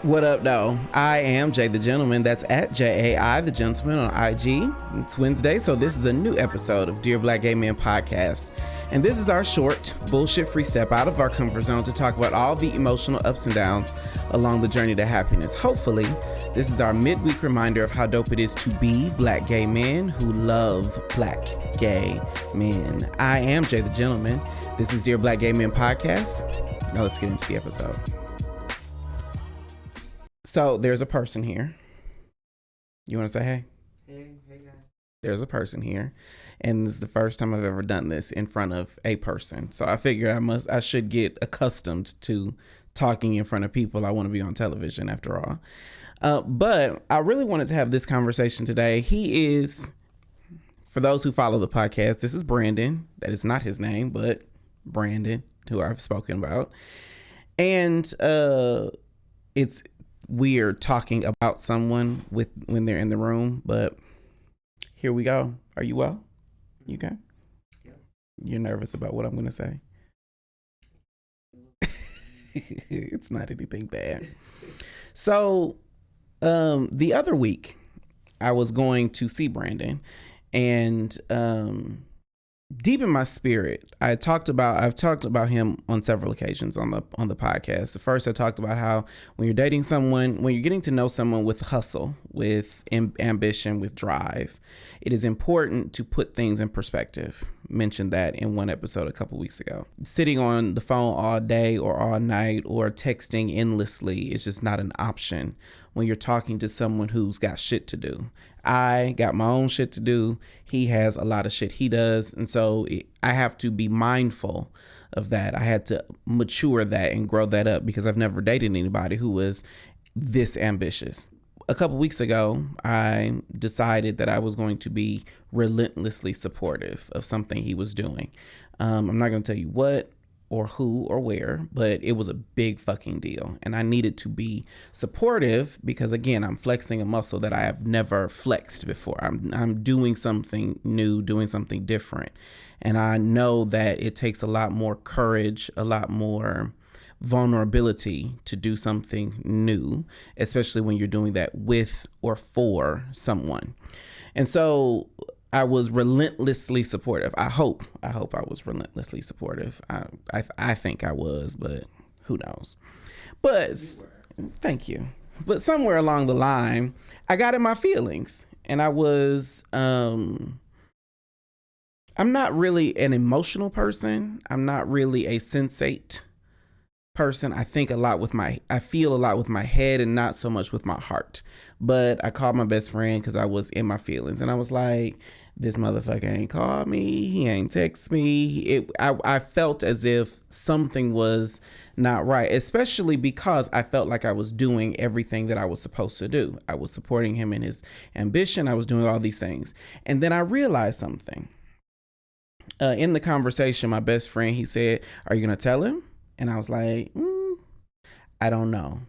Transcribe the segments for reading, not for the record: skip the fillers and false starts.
What up, though? I am Jay the Gentleman. That's at JAI the Gentleman on IG. It's Wednesday, so this is a new episode of Dear Black Gay Men Podcast. And this is our short, bullshit-free step out of our comfort zone to talk about all the emotional ups and downs along the journey to happiness. Hopefully, this is our midweek reminder of how dope it is to be black gay men who love black gay men. I am Jay the Gentleman. This is Dear Black Gay Men Podcast. Now let's get into the episode. So there's a person here. You want to say hey? Hey guys. There's a person here, and this is the first time I've ever done this in front of a person. So I figure I should get accustomed to talking in front of people. I want to be on television after all. But I really wanted to have this conversation today. He is, for those who follow the podcast, this is Brandon. That is not his name, but Brandon, who I've spoken about. And it's weird talking about someone when they're in the room, but here we go. Are you well? You okay? Yeah. You're nervous about what I'm going to say? It's not anything bad. So, the other week I was going to see Brandon, and deep in my spirit, I've talked about him on several occasions on the podcast. The first, I talked about how when you're dating someone, when you're getting to know someone with hustle, with ambition, with drive, it is important to put things in perspective. Mentioned that in one episode a couple weeks ago. Sitting on the phone all day or all night or texting endlessly is just not an option when you're talking to someone who's got shit to do. I got my own shit to do. He has a lot of shit he does. And so I have to be mindful of that. I had to mature that and grow that up because I've never dated anybody who was this ambitious. A couple weeks ago, I decided that I was going to be relentlessly supportive of something he was doing. I'm not going to tell you what or who or where, but it was a big fucking deal. And I needed to be supportive because, again, I'm flexing a muscle that I have never flexed before. I'm doing something new, doing something different. And I know that it takes a lot more courage, a lot more vulnerability to do something new, especially when you're doing that with or for someone. And so I was relentlessly supportive. I hope I was relentlessly supportive. I think I was, but who knows? But thank you. But somewhere along the line, I got in my feelings, and I was, I'm not really an emotional person. I'm not really a sensate person. I feel a lot with my head and not so much with my heart. But I called my best friend because I was in my feelings, and I was like, this motherfucker ain't called me, he ain't text me. I felt as if something was not right, especially because I felt like I was doing everything that I was supposed to do. I was supporting him in his ambition. I was doing all these things. And then I realized something. In the conversation, my best friend, he said, "Are you going to tell him?" And I was like, I don't know.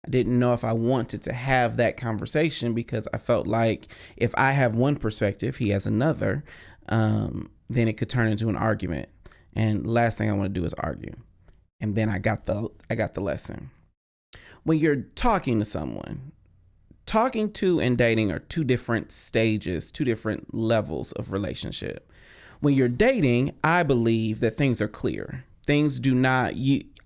I didn't know if I wanted to have that conversation because I felt like if I have one perspective, he has another, then it could turn into an argument. And the last thing I want to do is argue. And then I got the lesson. When you're talking to someone, talking to and dating are two different stages, two different levels of relationship. When you're dating, I believe that things are clear. Things do not,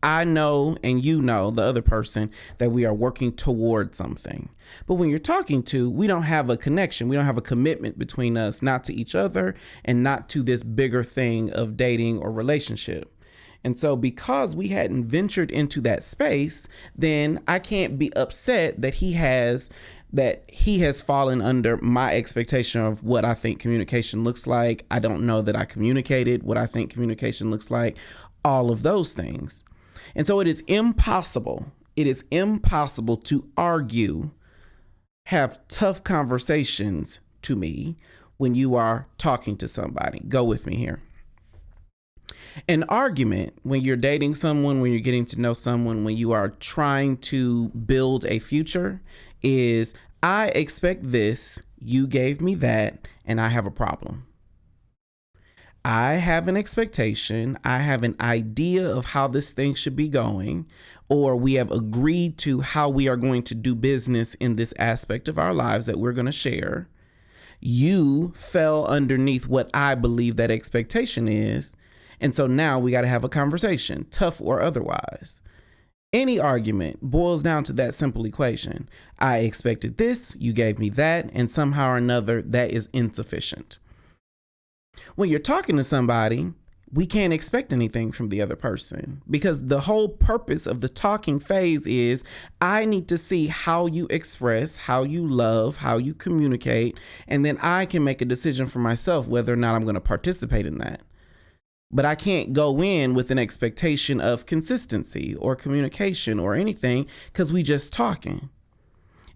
I know and you know, the other person, that we are working toward something. But when you're talking to, we don't have a connection. We don't have a commitment between us, not to each other and not to this bigger thing of dating or relationship. And so because we hadn't ventured into that space, then I can't be upset that he has fallen under my expectation of what I think communication looks like. I don't know that I communicated what I think communication looks like, all of those things. And so it is impossible to argue, have tough conversations to me when you are talking to somebody. Go with me here. An argument when you're dating someone, when you're getting to know someone, when you are trying to build a future is, I expect this, you gave me that, and I have a problem. I have an expectation, I have an idea of how this thing should be going, or we have agreed to how we are going to do business in this aspect of our lives that we're going to share. You fell underneath what I believe that expectation is. And so now we got to have a conversation, tough or otherwise. Any argument boils down to that simple equation. I expected this, you gave me that, and somehow or another that is insufficient. When you're talking to somebody, we can't expect anything from the other person because the whole purpose of the talking phase is I need to see how you express, how you love, how you communicate, and then I can make a decision for myself whether or not I'm going to participate in that. But I can't go in with an expectation of consistency or communication or anything because we just talking.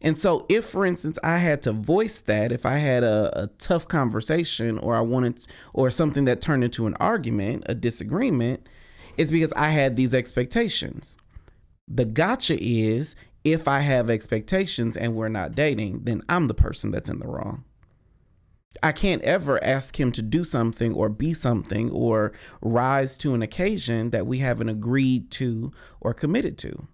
And so if, for instance, I had to voice that, if I had a tough conversation or something that turned into an argument, a disagreement, it's because I had these expectations. The gotcha is if I have expectations and we're not dating, then I'm the person that's in the wrong. I can't ever ask him to do something or be something or rise to an occasion that we haven't agreed to or committed to.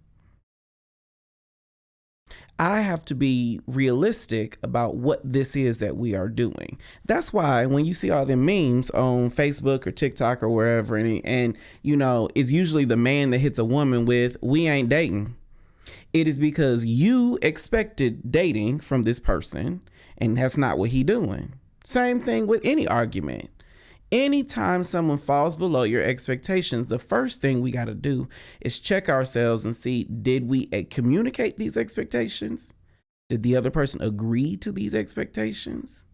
I have to be realistic about what this is that we are doing. That's why when you see all the memes on Facebook or TikTok or wherever, and you know, it's usually the man that hits a woman with, "We ain't dating." It is because you expected dating from this person and that's not what he doing. Same thing with any argument. Anytime someone falls below your expectations, the first thing we got to do is check ourselves and see, did we communicate these expectations? Did the other person agree to these expectations?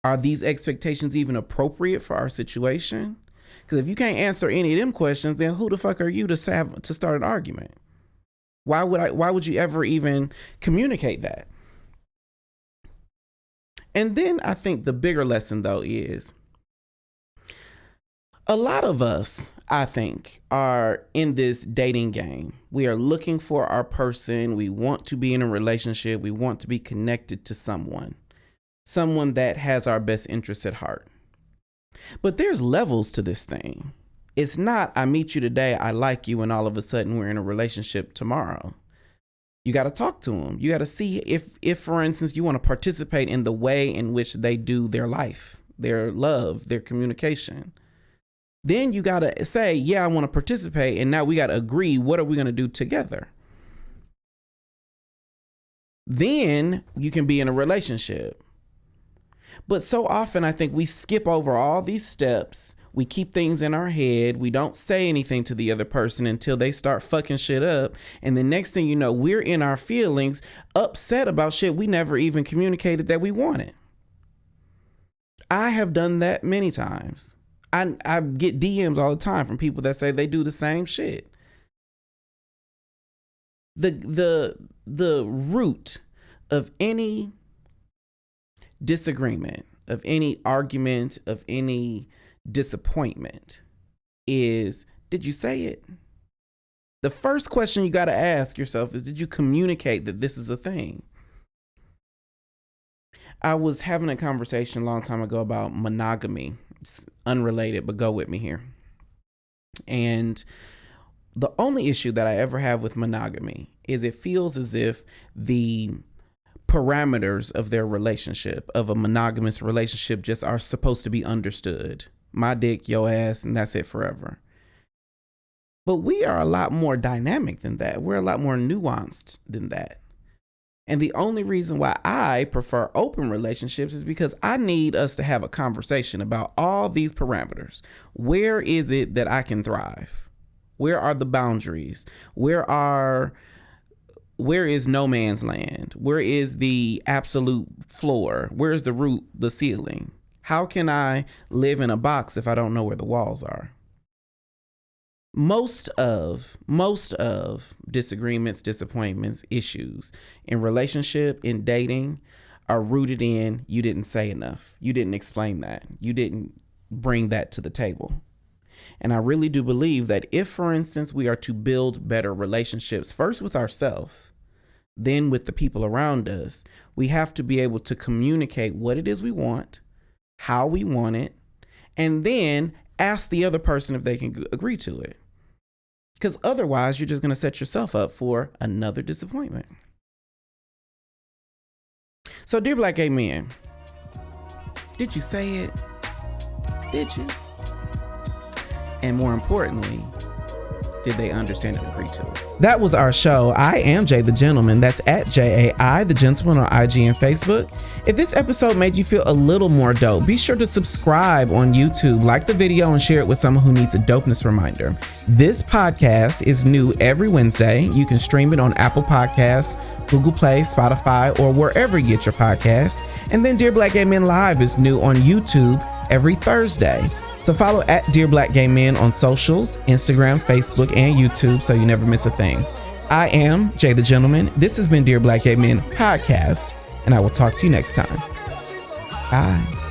Are these expectations even appropriate for our situation? Because if you can't answer any of them questions, then who the fuck are you to start an argument? Why would you ever even communicate that? And then I think the bigger lesson though is a lot of us, I think, are in this dating game. We are looking for our person. We want to be in a relationship. We want to be connected to someone that has our best interests at heart. But there's levels to this thing. It's not, I meet you today, I like you, and all of a sudden we're in a relationship tomorrow. You got to talk to them. You got to see if, for instance, you want to participate in the way in which they do their life, their love, their communication. Then you got to say, yeah, I want to participate. And now we got to agree, what are we going to do together? Then you can be in a relationship. But so often I think we skip over all these steps. We keep things in our head. We don't say anything to the other person until they start fucking shit up. And the next thing you know, we're in our feelings, upset about shit we never even communicated that we wanted. I have done that many times. I get DMs all the time from people that say they do the same shit. The root of any disagreement, of any argument, of any disappointment is, did you say it? The first question you got to ask yourself is, did you communicate that this is a thing? I was having a conversation a long time ago about monogamy. It's unrelated, but go with me here. And the only issue that I ever have with monogamy is it feels as if the parameters of their relationship, of a monogamous relationship, just are supposed to be understood. My dick, your ass, and that's it forever. But we are a lot more dynamic than that. We're a lot more nuanced than that. And the only reason why I prefer open relationships is because I need us to have a conversation about all these parameters. Where is it that I can thrive? Where are the boundaries? Where is no man's land? Where is the absolute floor? Where is the root, the ceiling? How can I live in a box if I don't know where the walls are? Most of disagreements, disappointments, issues in relationship, in dating, are rooted in you didn't say enough. You didn't explain that. You didn't bring that to the table. And I really do believe that if, for instance, we are to build better relationships, first with ourselves, then with the people around us, we have to be able to communicate what it is we want, how we want it, and then ask the other person if they can agree to it. Because otherwise, you're just going to set yourself up for another disappointment. So, dear Black gay men, did you say it? Did you? And more importantly, did they understand and agree to it? That was our show. I am Jay the Gentleman. That's at JAI the Gentleman on IG and Facebook. If this episode made you feel a little more dope, be sure to subscribe on YouTube, like the video, and share it with someone who needs a dopeness reminder. This podcast is new every Wednesday. You can stream it on Apple Podcasts, Google Play, Spotify, or wherever you get your podcasts. And then Dear Black Gay Men Live is new on YouTube every Thursday. So follow at Dear Black Gay Men on socials, Instagram, Facebook, and YouTube so you never miss a thing. I am Jay the Gentleman. This has been Dear Black Gay Men Podcast, and I will talk to you next time. Bye.